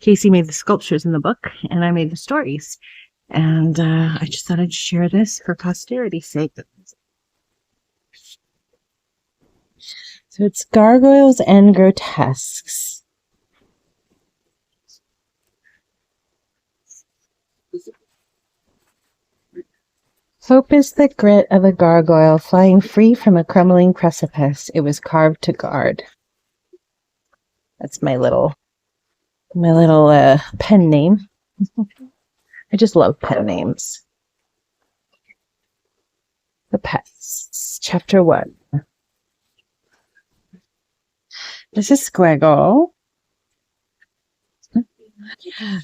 Casey made the sculptures in the book, and I made the stories. And I just thought I'd share this for posterity's sake. So it's Gargoyles and Grotesques. Hope is the grit of a gargoyle flying free from a crumbling precipice. It was carved to guard. That's my little pen name. I just love pen names. The Pests, Chapter 1. This is Squiggle.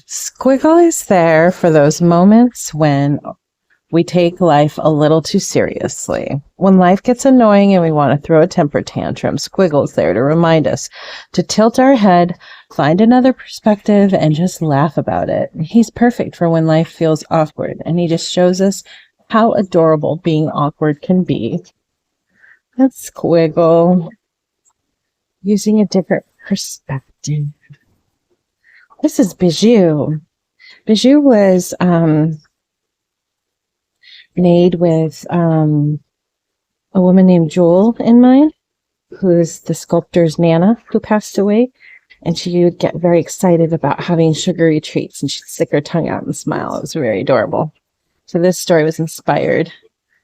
Squiggle is there for those moments when we take life a little too seriously. When life gets annoying and we want to throw a temper tantrum, Squiggle's there to remind us to tilt our head, find another perspective, and just laugh about it. He's perfect for when life feels awkward, and he just shows us how adorable being awkward can be. That's Squiggle, using a different perspective. This is Bijou. Bijou was made with a woman named Jewel in mind, who's the sculptor's Nana, who passed away. And she would get very excited about having sugary treats, and she'd stick her tongue out and smile. It was very adorable. So this story was inspired.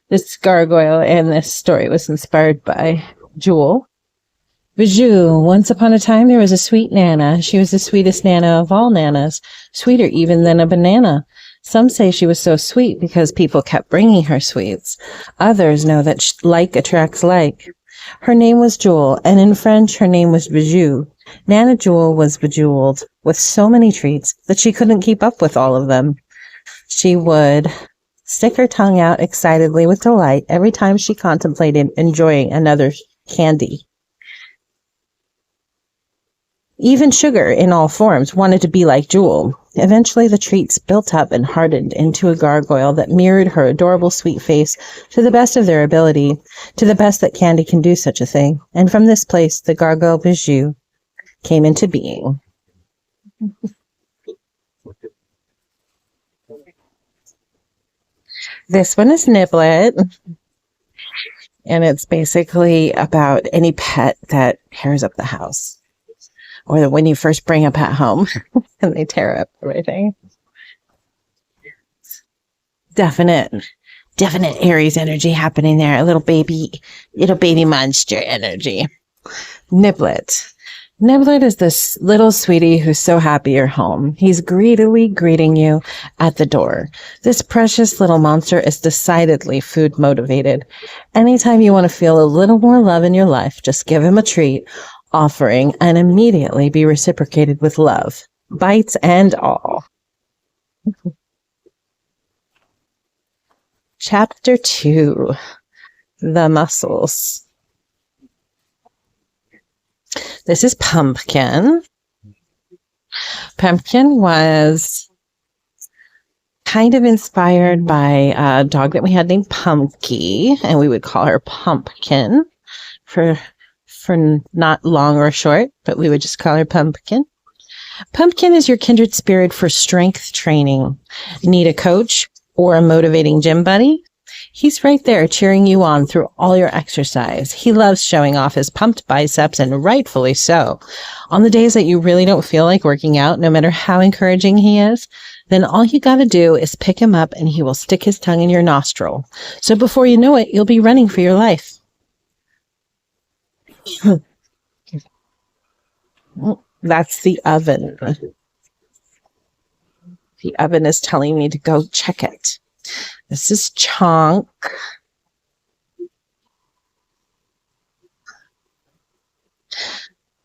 This gargoyle and this story was inspired by Jewel. Bijou. Once upon a time, there was a sweet Nana. She was the sweetest Nana of all Nanas, sweeter even than a banana. Some say she was so sweet because people kept bringing her sweets. Others know that like attracts like. Her name was Jewel, and in French, her name was Bijou. Nana Jewel was bejeweled with so many treats that she couldn't keep up with all of them. She would stick her tongue out excitedly with delight every time she contemplated enjoying another candy. Even sugar in all forms wanted to be like Jewel. Eventually, the treats built up and hardened into a gargoyle that mirrored her adorable sweet face to the best of their ability, to the best that candy can do such a thing. And from this place, the gargoyle Bijou came into being. This one is Niblet, and it's basically about any pet that tears up the house. Or when you first bring a pet home and they tear up everything. Definite Aries energy happening there. A little baby monster energy. Niblet. Niblet is this little sweetie who's so happy you're home. He's greedily greeting you at the door. This precious little monster is decidedly food motivated. Anytime you want to feel a little more love in your life, just give him a treat, offering, and immediately be reciprocated with love, bites and all. Chapter 2, The Muscles. This is Pumpkin. Pumpkin was kind of inspired by a dog that we had named Pumpky, and we would call her Pumpkin for not long or short, but we would just call her Pumpkin. Pumpkin is your kindred spirit for strength training. Need a coach or a motivating gym buddy? He's right there cheering you on through all your exercise. He loves showing off his pumped biceps, and rightfully so. On the days that you really don't feel like working out, no matter how encouraging he is, then all you got to do is pick him up and he will stick his tongue in your nostril. So before you know it, you'll be running for your life. That's the oven. The oven is telling me to go check it. This is Chonk.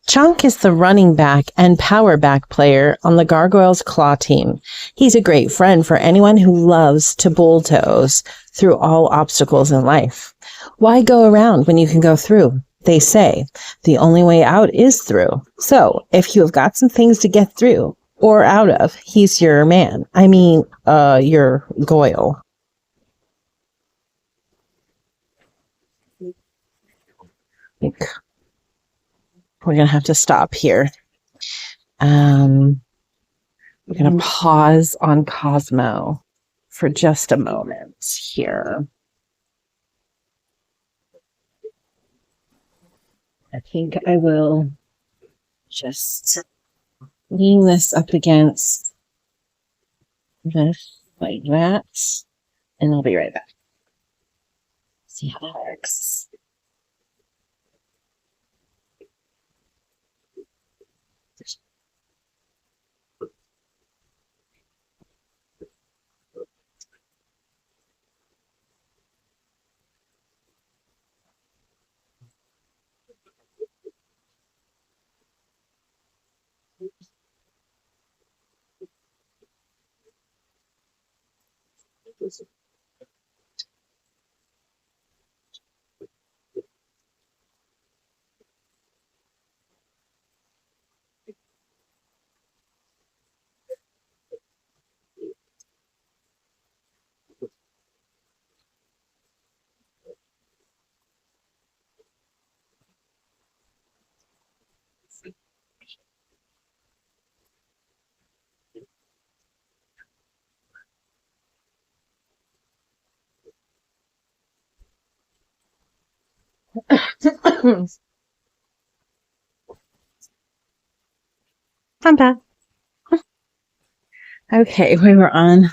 Chonk is the running back and power back player on the Gargoyles Claw team. He's a great friend for anyone who loves to bulldoze through all obstacles in life. Why go around when you can go through? They say the only way out is through. So if you have got some things to get through or out of, he's your man. I mean, your goyle. I think we're going to have to stop here. We're going to pause on Cosmo for just a moment here. I think I will just lean this up against this like that, and I'll be right back. See how that works. I'm back. Okay, we were on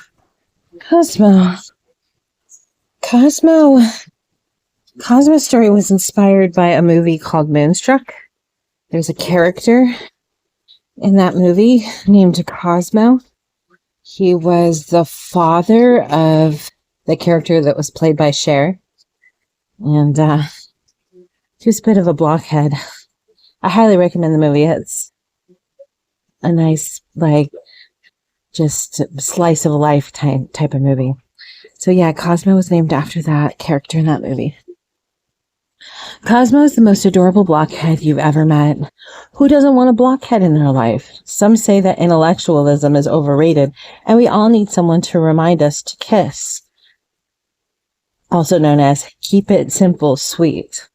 Cosmo. Cosmo's story was inspired by a movie called Moonstruck. There's a character in that movie named Cosmo. He was the father of the character that was played by Cher. And he was a bit of a blockhead. I highly recommend the movie. It's a nice, just slice of life type of movie. So yeah, Cosmo was named after that character in that movie. Cosmo is the most adorable blockhead you've ever met. Who doesn't want a blockhead in their life? Some say that intellectualism is overrated, and we all need someone to remind us to kiss. Also known as keep it simple, sweet.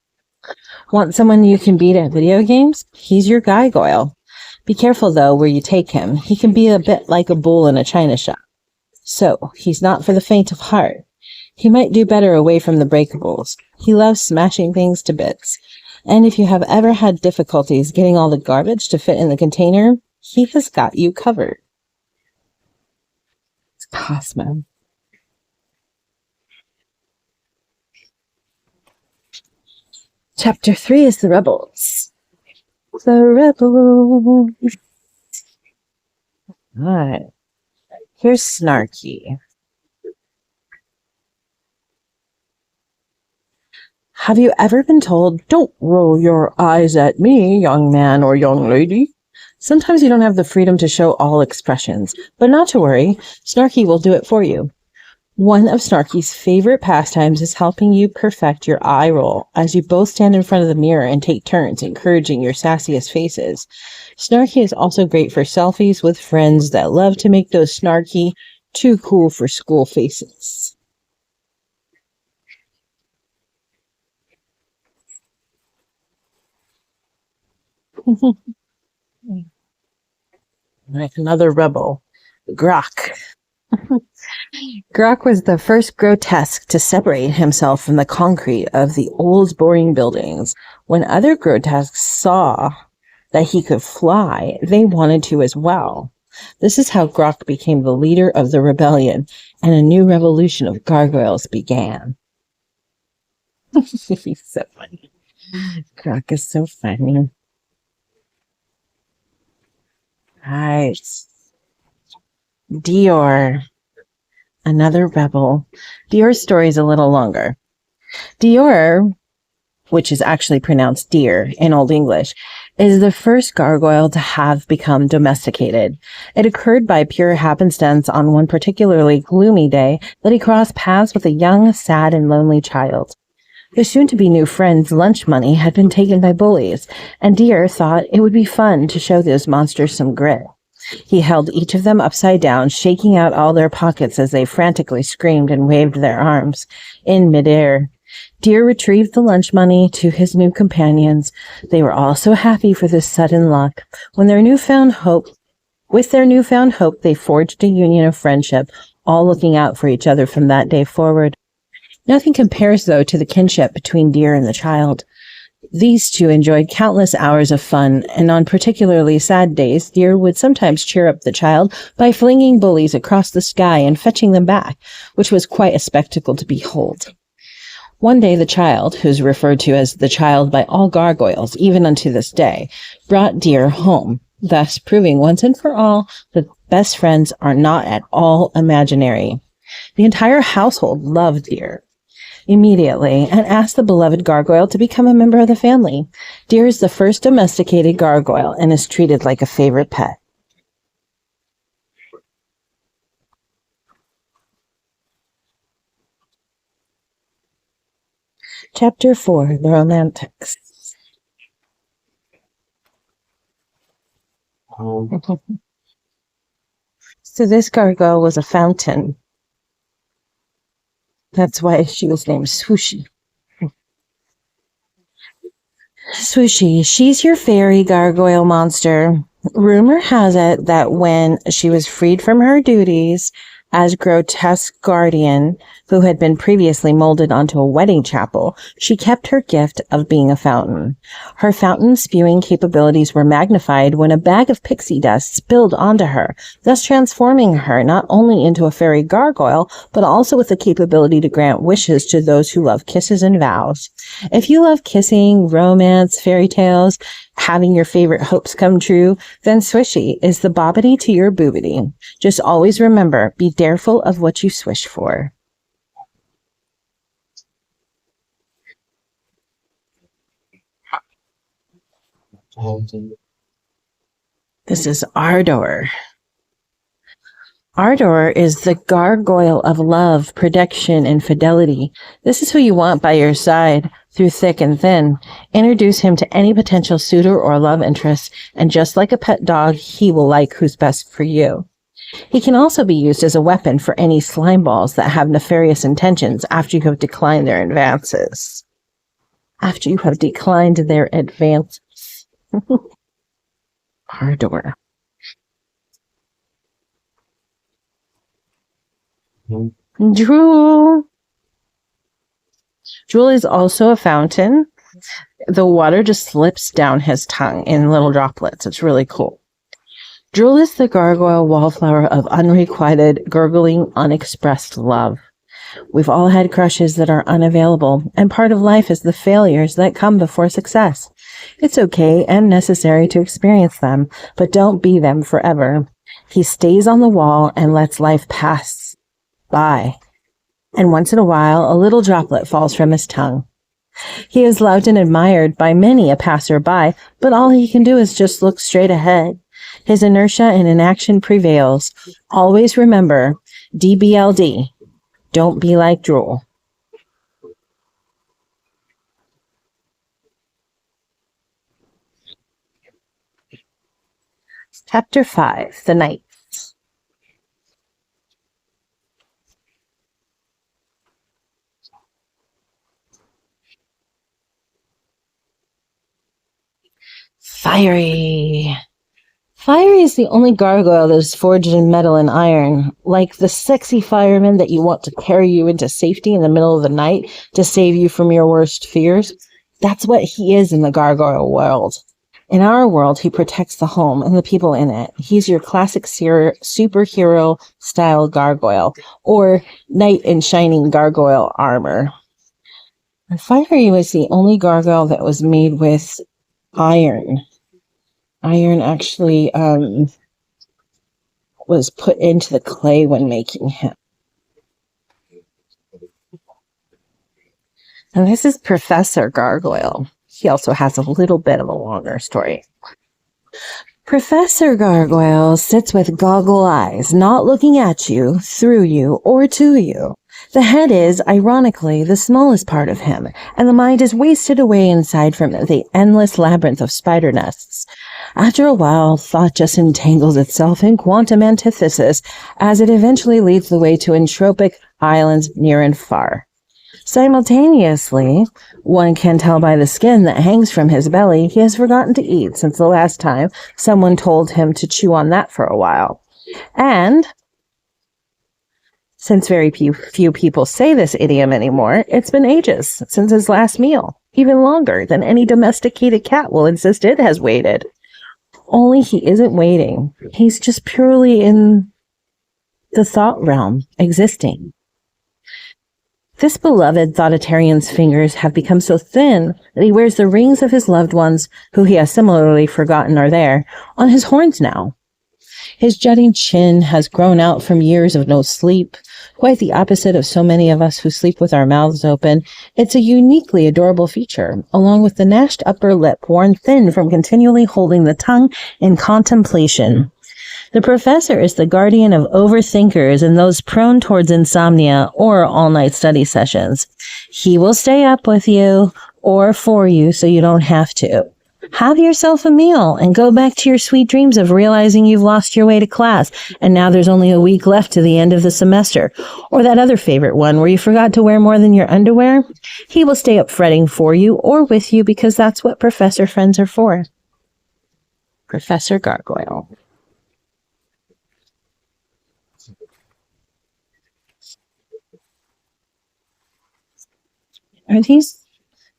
Want someone you can beat at video games? He's your gargoyle. Be careful, though, where you take him. He can be a bit like a bull in a china shop. So, he's not for the faint of heart. He might do better away from the breakables. He loves smashing things to bits. And if you have ever had difficulties getting all the garbage to fit in the container, he has got you covered. It's Cosmo. Chapter 3 is the Rebels. The Rebels. Alright. Here's Snarky. Have you ever been told, don't roll your eyes at me, young man or young lady? Sometimes you don't have the freedom to show all expressions, but not to worry, Snarky will do it for you. One of Snarky's favorite pastimes is helping you perfect your eye roll as you both stand in front of the mirror and take turns encouraging your sassiest faces. Snarky is also great for selfies with friends that love to make those snarky, too cool for school faces. Like another rebel, Grok. Grok was the first grotesque to separate himself from the concrete of the old boring buildings. When other grotesques saw that he could fly, they wanted to as well. This is how Grok became the leader of the rebellion, and a new revolution of gargoyles began. He's so funny. Grok is so funny. Right. Dior. Another rebel. Dior's story is a little longer. Dior, which is actually pronounced deer in Old English, is the first gargoyle to have become domesticated. It occurred by pure happenstance on one particularly gloomy day that he crossed paths with a young, sad, and lonely child. His soon-to-be new friend's lunch money had been taken by bullies, and Deer thought it would be fun to show those monsters some grit. He held each of them upside down, shaking out all their pockets as they frantically screamed and waved their arms in midair. Deer retrieved the lunch money to his new companions. They were all so happy for this sudden luck. When their newfound hope With their newfound hope, they forged a union of friendship, all looking out for each other from that day forward. Nothing compares, though, to the kinship between deer and the child. These two enjoyed countless hours of fun, and on particularly sad days, Deer would sometimes cheer up the child by flinging bullies across the sky and fetching them back, which was quite a spectacle to behold. One day the child, who's referred to as the child by all gargoyles, even unto this day, brought Deer home, thus proving once and for all that best friends are not at all imaginary. The entire household loved Deer immediately and asked the beloved gargoyle to become a member of the family. Deer is the first domesticated gargoyle and is treated like a favorite pet. Chapter 4, The Romantics. So this gargoyle was a fountain. That's why she was named Swooshy. Swooshy, she's your fairy gargoyle monster. Rumor has it that when she was freed from her duties as grotesque guardian, who had been previously molded onto a wedding chapel, she kept her gift of being a fountain. Her fountain spewing capabilities were magnified when a bag of pixie dust spilled onto her, thus transforming her not only into a fairy gargoyle, but also with the capability to grant wishes to those who love kisses and vows. If you love kissing, romance, fairy tales, having your favorite hopes come true, then Swishy is the bobbity to your boobity. Just always remember, be careful of what you swish for. This is Ardor. Ardor is the gargoyle of love, protection, and fidelity. This is who you want by your side, through thick and thin. Introduce him to any potential suitor or love interest, and just like a pet dog, he will like who's best for you. He can also be used as a weapon for any slime balls that have nefarious intentions after you have declined their advances. Ardor. Drool. Drool is also a fountain. The water just slips down his tongue in little droplets. It's really cool. Drool is the gargoyle wallflower of unrequited, gurgling, unexpressed love. We've all had crushes that are unavailable, and part of life is the failures that come before success. It's okay and necessary to experience them, but don't be them forever. He stays on the wall and lets life pass by, and once in a while, a little droplet falls from his tongue. He is loved and admired by many a passerby, but all he can do is just look straight ahead. His inertia and inaction prevails. Always remember, DBLD, don't be like Drool. Chapter 5, The Night. Fiery. Fiery is the only gargoyle that is forged in metal and iron, like the sexy fireman that you want to carry you into safety in the middle of the night to save you from your worst fears. That's what he is in the gargoyle world. In our world, he protects the home and the people in it. He's your classic superhero-style gargoyle, or knight in shining gargoyle armor. And Fiery was the only gargoyle that was made with iron. Iron actually was put into the clay when making him. And this is Professor Gargoyle. He also has a little bit of a longer story. Professor Gargoyle sits with goggle eyes, not looking at you, through you, or to you. The head is, ironically, the smallest part of him, and the mind is wasted away inside from the endless labyrinth of spider nests. After a while, thought just entangles itself in quantum antithesis as it eventually leads the way to entropic islands near and far. Simultaneously, one can tell by the skin that hangs from his belly he has forgotten to eat since the last time someone told him to chew on that for a while. And since very few people say this idiom anymore, it's been ages since his last meal, even longer than any domesticated cat will insist it has waited. Only he isn't waiting. He's just purely in the thought realm, existing. This beloved thoughtarian's fingers have become so thin that he wears the rings of his loved ones, who he has similarly forgotten are there, on his horns now. His jutting chin has grown out from years of no sleep, quite the opposite of so many of us who sleep with our mouths open. It's a uniquely adorable feature, along with the gnashed upper lip worn thin from continually holding the tongue in contemplation. The professor is the guardian of overthinkers and those prone towards insomnia or all-night study sessions. He will stay up with you or for you so you don't have to. Have yourself a meal and go back to your sweet dreams of realizing you've lost your way to class and now there's only a week left to the end of the semester. Or that other favorite one where you forgot to wear more than your underwear. He will stay up fretting for you or with you because that's what professor friends are for. Professor Gargoyle. Are these,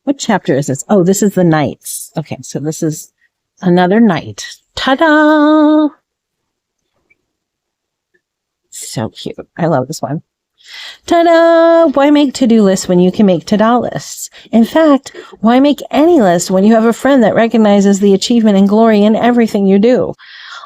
what chapter is this? Oh, this is the nights. Okay, so this is another night. Ta-da! So cute. I love this one. Ta-da! Why make to-do lists when you can make ta-da lists? In fact, why make any list when you have a friend that recognizes the achievement and glory in everything you do?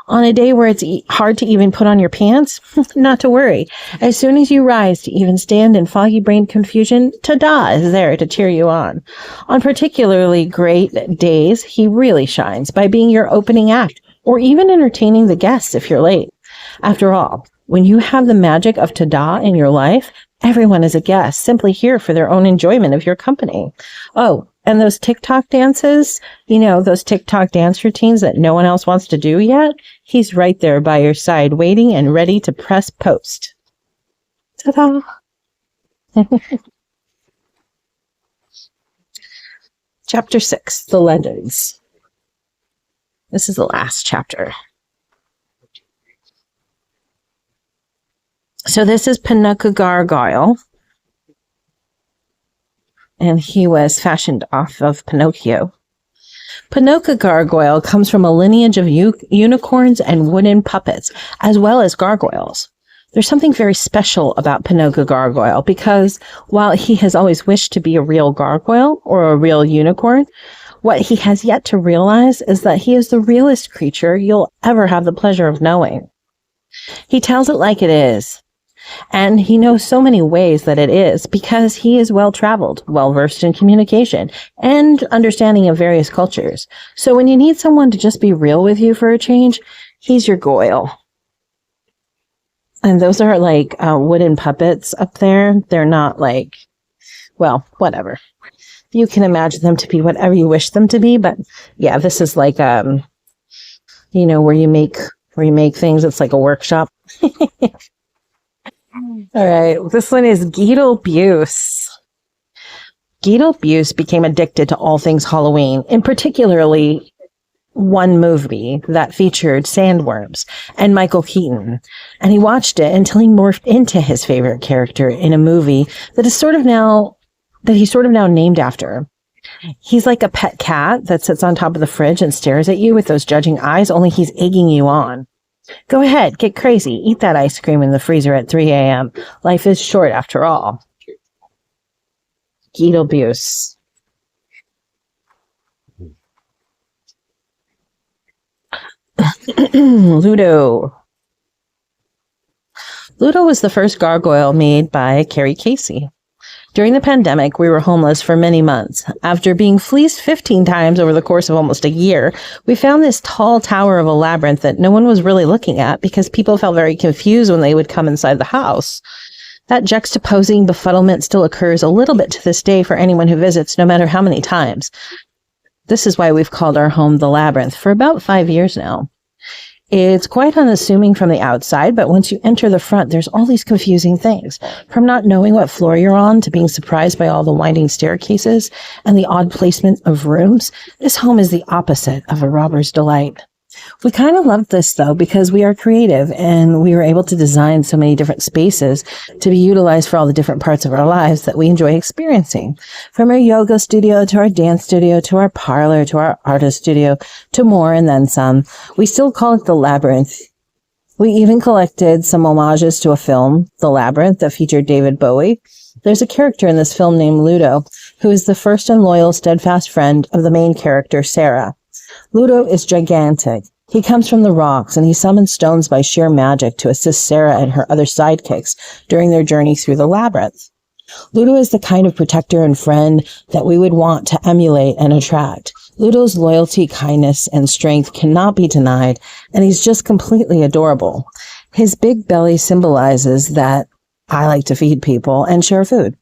On a day where it's hard to even put on your pants? Not to worry. As soon as you rise to even stand in foggy-brained confusion, ta-da is there to cheer you on. On particularly great days, he really shines by being your opening act, or even entertaining the guests if you're late. After all, when you have the magic of ta-da in your life, everyone is a guest, simply here for their own enjoyment of your company. Oh, and those TikTok dances, you know, those TikTok dance routines that no one else wants to do yet, he's right there by your side, waiting and ready to press post. Ta-da! Chapter 6, The Legends. This is the last chapter. So this is Pinocchio Gargoyle. And he was fashioned off of Pinocchio. Pinocchio Gargoyle comes from a lineage of unicorns and wooden puppets, as well as gargoyles. There's something very special about Pinocchio Gargoyle because while he has always wished to be a real gargoyle or a real unicorn, what he has yet to realize is that he is the realest creature you'll ever have the pleasure of knowing. He tells it like it is. And he knows so many ways that it is because he is well-traveled, well-versed in communication, and understanding of various cultures. So when you need someone to just be real with you for a change, he's your goyle. And those are like wooden puppets up there. They're not like, well, whatever. You can imagine them to be whatever you wish them to be. But yeah, this is like, you know, where you make things. It's like a workshop. All right, this one is Guido Buse. Guido Buse became addicted to all things Halloween, in particularly one movie that featured sandworms and Michael Keaton. And he watched it until he morphed into his favorite character in a movie that he's sort of now named after. He's like a pet cat that sits on top of the fridge and stares at you with those judging eyes, only he's egging you on. Go ahead, get crazy, eat that ice cream in the freezer at 3 a.m. Life is short after all. Guido Buse. Ludo. Ludo was the first gargoyle made by Kari Casey. During the pandemic, we were homeless for many months. After being fleeced 15 times over the course of almost a year, we found this tall tower of a labyrinth that no one was really looking at because people felt very confused when they would come inside the house. That juxtaposing befuddlement still occurs a little bit to this day for anyone who visits, no matter how many times. This is why we've called our home the Labyrinth for about 5 years now. It's quite unassuming from the outside, but once you enter the front, there's all these confusing things. From not knowing what floor you're on to being surprised by all the winding staircases and the odd placement of rooms, this home is the opposite of a robber's delight. We kind of loved this, though, because we are creative and we were able to design so many different spaces to be utilized for all the different parts of our lives that we enjoy experiencing. From our yoga studio to our dance studio to our parlor to our artist studio to more and then some. We still call it the Labyrinth. We even collected some homages to a film, The Labyrinth, that featured David Bowie. There's a character in this film named Ludo, who is the first and loyal, steadfast friend of the main character, Sarah. Ludo is gigantic. He comes from the rocks, and he summons stones by sheer magic to assist Sarah and her other sidekicks during their journey through the labyrinth. Ludo is the kind of protector and friend that we would want to emulate and attract. Ludo's loyalty, kindness, and strength cannot be denied, and he's just completely adorable. His big belly symbolizes that I like to feed people and share food.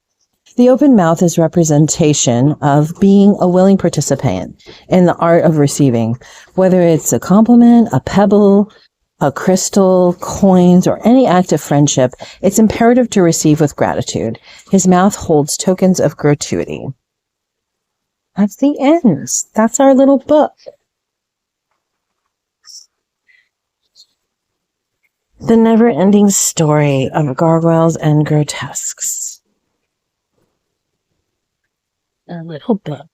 The open mouth is representation of being a willing participant in the art of receiving, whether it's a compliment, a pebble, a crystal, coins, or any act of friendship. It's imperative to receive with gratitude. His mouth holds tokens of gratuity. That's the end. That's our little book. The never-ending story of Gargoyles and Grotesques. A little book.